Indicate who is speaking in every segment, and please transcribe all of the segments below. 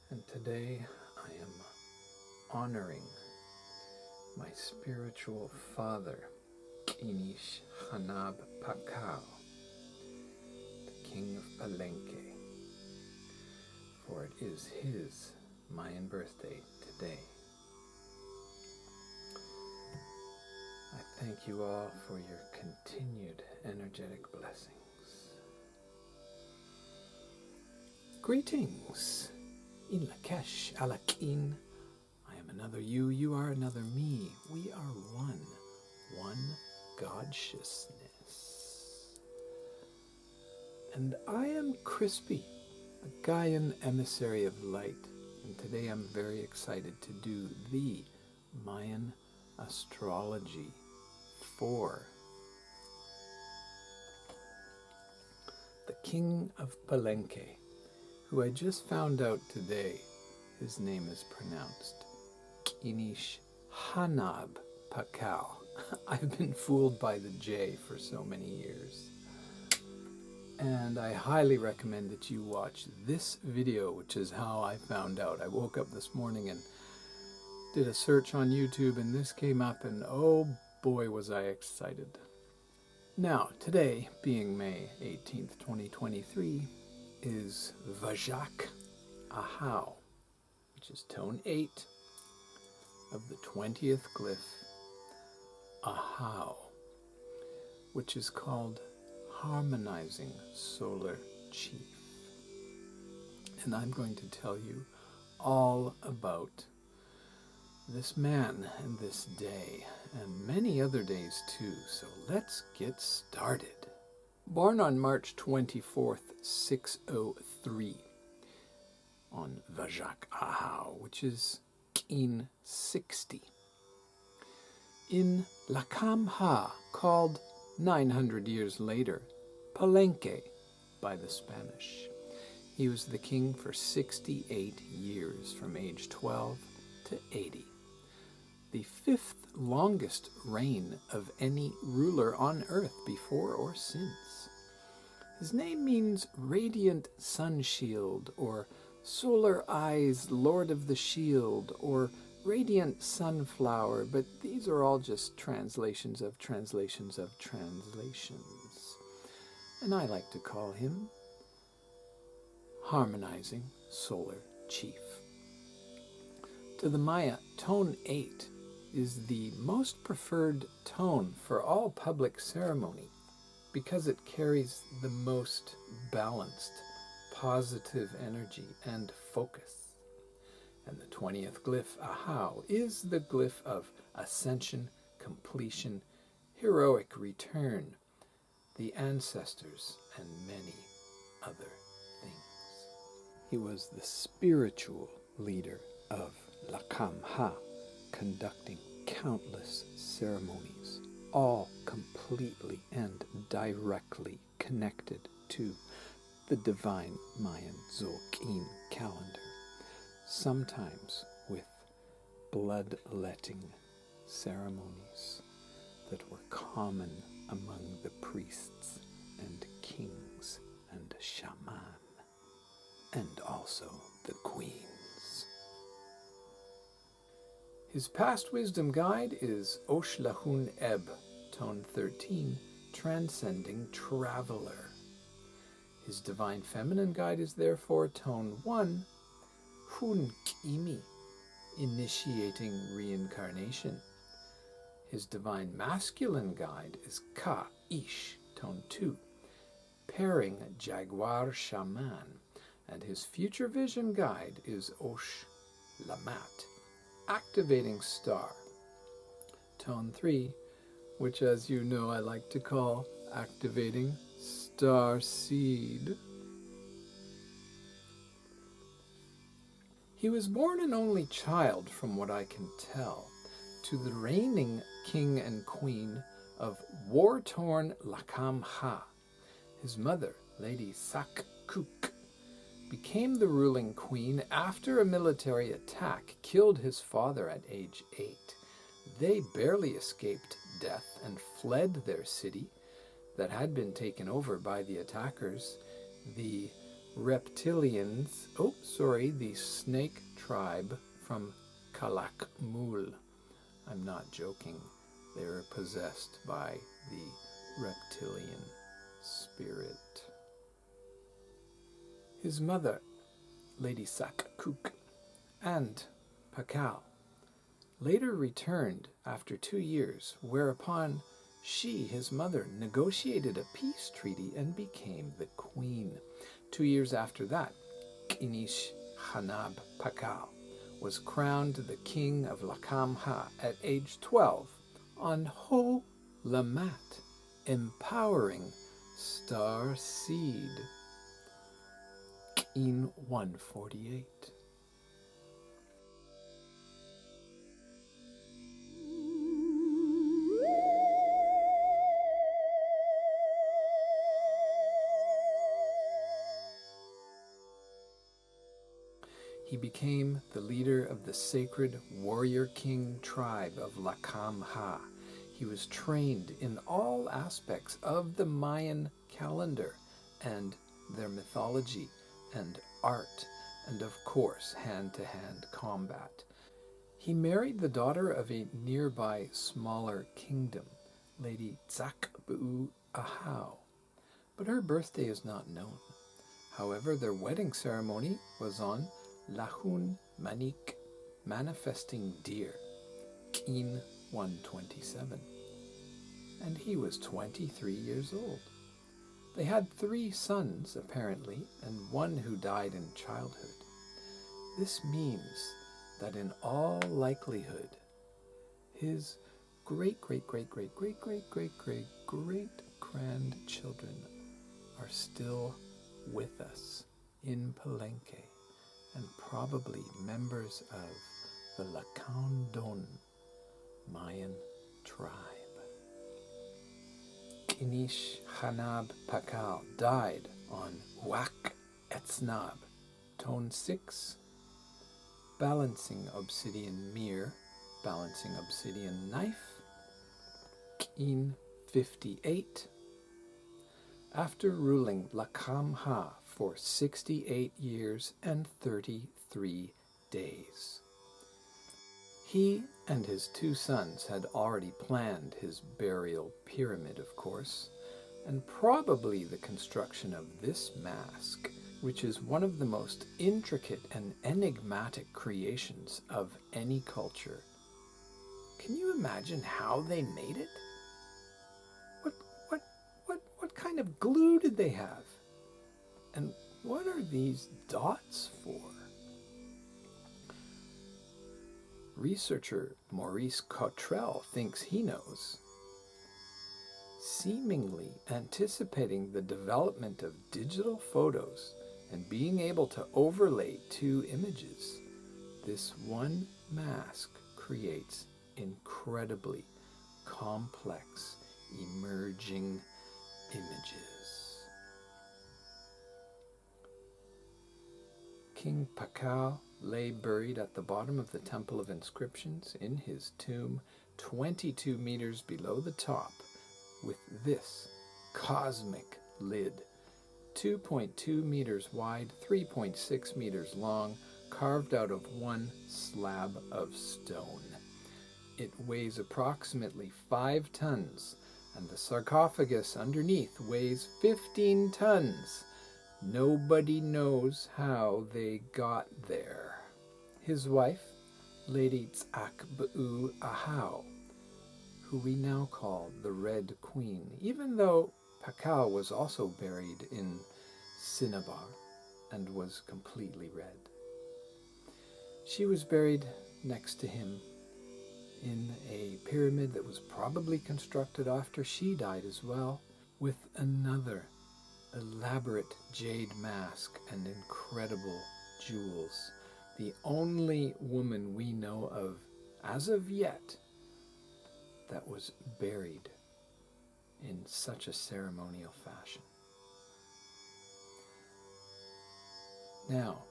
Speaker 1: And today I am honoring my spiritual father, Kinish Hanaab Pakal, the king of Palenque, for it is his Mayan birthday today. I thank you all for your continued energetic blessings. Greetings! In Lak'esh, Alakin. I am another you, you are another me. We are one God-sciousness. And I am Crispy, a Gaian emissary of light. And today I'm very excited to do the Mayan astrology for the King of Palenque, who I just found out today his name is pronounced Kinish Hanaab Pakal. I've been fooled by the J for so many years. And I highly recommend that you watch this video, which is how I found out. I woke up this morning and did a search on YouTube, and this came up, and oh boy was I excited. Now, today, being May 18th, 2023, is Vajak Ahau, which is tone 8 of the 20th glyph Ahau, which is called Harmonizing Solar Chief. And I'm going to tell you all about this man and this day, and many other days too, so let's get started. Born on March 24th, 603, on Vajak Ahau, which is Keen 60, in Lak'esh, called 900 years later Palenque by the Spanish. He was the king for 68 years, from age 12 to 80. The fifth longest reign of any ruler on earth before or since. His name means radiant sun shield, or solar eyes, lord of the shield, or radiant sunflower, but these are all just translations of translations of translations. And I like to call him Harmonizing Solar Chief. To the Maya, tone 8 is the most preferred tone for all public ceremony because it carries the most balanced, positive energy and focus. And the 20th glyph, Ahau, is the glyph of ascension, completion, heroic return, the ancestors, and many other things. He was the spiritual leader of Lak'esh, conducting countless ceremonies, all completely and directly connected to the divine Mayan Tzolk'in calendar, sometimes with bloodletting ceremonies that were common among the priests and kings and shaman, and also the queens. His past wisdom guide is Oshlahun Eb, tone 13, transcending traveler. His divine feminine guide is therefore tone 1, Hun Kimi, initiating reincarnation. His divine masculine guide is Ka Ish, tone 2, pairing jaguar shaman, and his future vision guide is Osh Lamat, activating star, tone 3, which, as you know, I like to call activating star seed. He was born an only child, from what I can tell, to the reigning king and queen of war-torn Lak'esh. His mother, Lady Sakkuk, became the ruling queen after a military attack killed his father at age 8. They barely escaped death and fled their city that had been taken over by the attackers, the reptilians, the snake tribe from Kalakmul. I'm not joking. They were possessed by the reptilian spirit. His mother, Lady Sakkuk, and Pakal later returned after 2 years, whereupon she, his mother, negotiated a peace treaty and became the queen. 2 years after that, Kinish Hanaab Pakal was crowned the king of Lakamha at age 12 on Ho Lamat, empowering star seed in 148. He became the leader of the sacred warrior king tribe of Lakamha. He was trained in all aspects of the Mayan calendar and their mythology and art, and of course hand-to-hand combat. He married the daughter of a nearby smaller kingdom, Lady Zakbu Ahau, but her birthday is not known. However, their wedding ceremony was on Lahun Manik, manifesting deer, Keen 127, and he was 23 years old. They had 3 sons, apparently, and 1 who died in childhood. This means that in all likelihood, his great-great-great-great-great-great-great-grandchildren are still with us in Palenque, and probably members of the Lacandon Mayan tribe. Kinish Hanaab Pakal died on Wak Etsnab, tone 6, balancing obsidian mirror, balancing obsidian knife, Keen 58, after ruling Lakamha for 68 years and 33 days. He and his 2 sons had already planned his burial pyramid, of course, and probably the construction of this mask, which is one of the most intricate and enigmatic creations of any culture. Can you imagine how they made it? What kind of glue did they have? And what are these dots for? Researcher Maurice Cottrell thinks he knows. Seemingly anticipating the development of digital photos and being able to overlay 2 images, this one mask creates incredibly complex emerging images. King Pakal lay buried at the bottom of the Temple of Inscriptions in his tomb 22 meters below the top, with this cosmic lid, 2.2 meters wide, 3.6 meters long, carved out of one slab of stone. It weighs approximately 5 tons, and the sarcophagus underneath weighs 15 tons. Nobody knows how they got there. His wife, Lady Zakbu Ahau, who we now call the Red Queen, even though Pakal was also buried in Cinnabar and was completely red. She was buried next to him in a pyramid that was probably constructed after she died as well, with another elaborate jade mask and incredible jewels. The only woman we know of, as of yet, that was buried in such a ceremonial fashion. Now,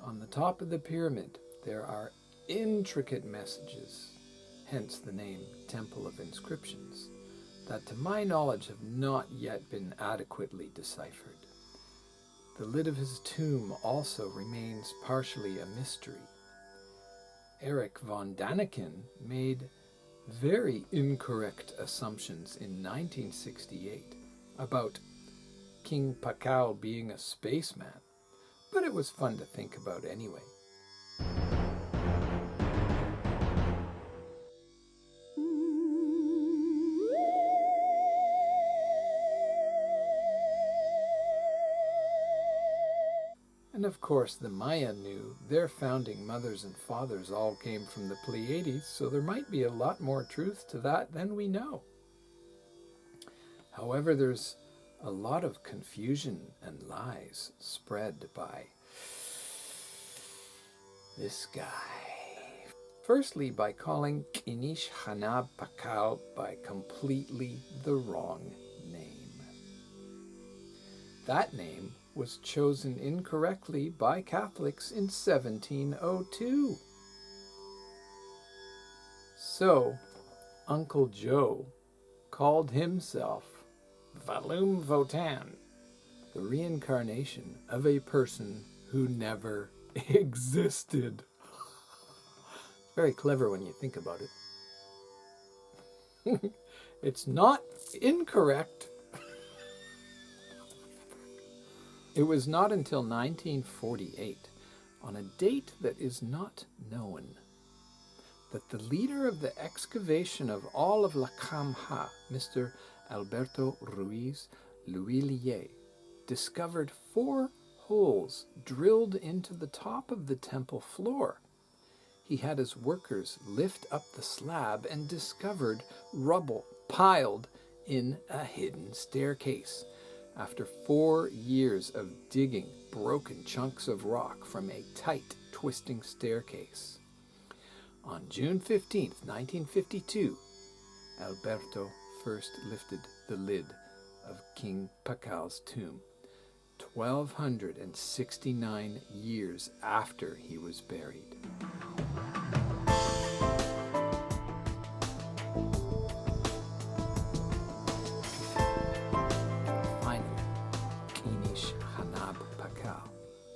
Speaker 1: on the top of the pyramid, there are intricate messages, hence the name Temple of Inscriptions, that to my knowledge have not yet been adequately deciphered. The lid of his tomb also remains partially a mystery. Erich von Daniken made very incorrect assumptions in 1968 about King Pakal being a spaceman, but it was fun to think about anyway. And of course, the Maya knew their founding mothers and fathers all came from the Pleiades, so there might be a lot more truth to that than we know. However, there's a lot of confusion and lies spread by this guy. Firstly, by calling Kinish Hanaab Pakal by completely the wrong name. That name was chosen incorrectly by Catholics in 1702. So, Uncle Joe called himself Valum Votan, the reincarnation of a person who never existed. Very clever when you think about it. It's not incorrect. It was not until 1948, on a date that is not known, that the leader of the excavation of all of Lak'esh, Mr. Alberto Ruiz Luillier, discovered 4 holes drilled into the top of the temple floor. He had his workers lift up the slab and discovered rubble piled in a hidden staircase. After 4 years of digging broken chunks of rock from a tight, twisting staircase. On June 15, 1952, Alberto first lifted the lid of King Pakal's tomb, 1,269 years after he was buried.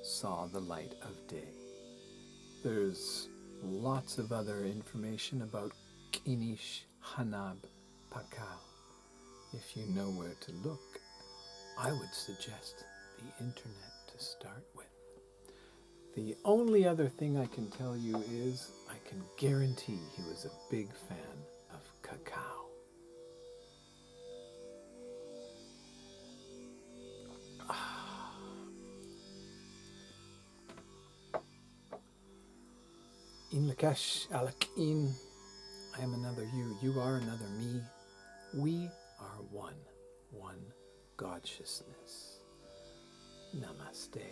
Speaker 1: Saw the light of day. There's lots of other information about Kinish Hanaab Pakal. If you know where to look, I would suggest the internet to start with. The only other thing I can tell you is I can guarantee he was a big fan of cacao. In Lak'esh, Alakin, I am another you, you are another me. We are one God-sciousness. Namaste.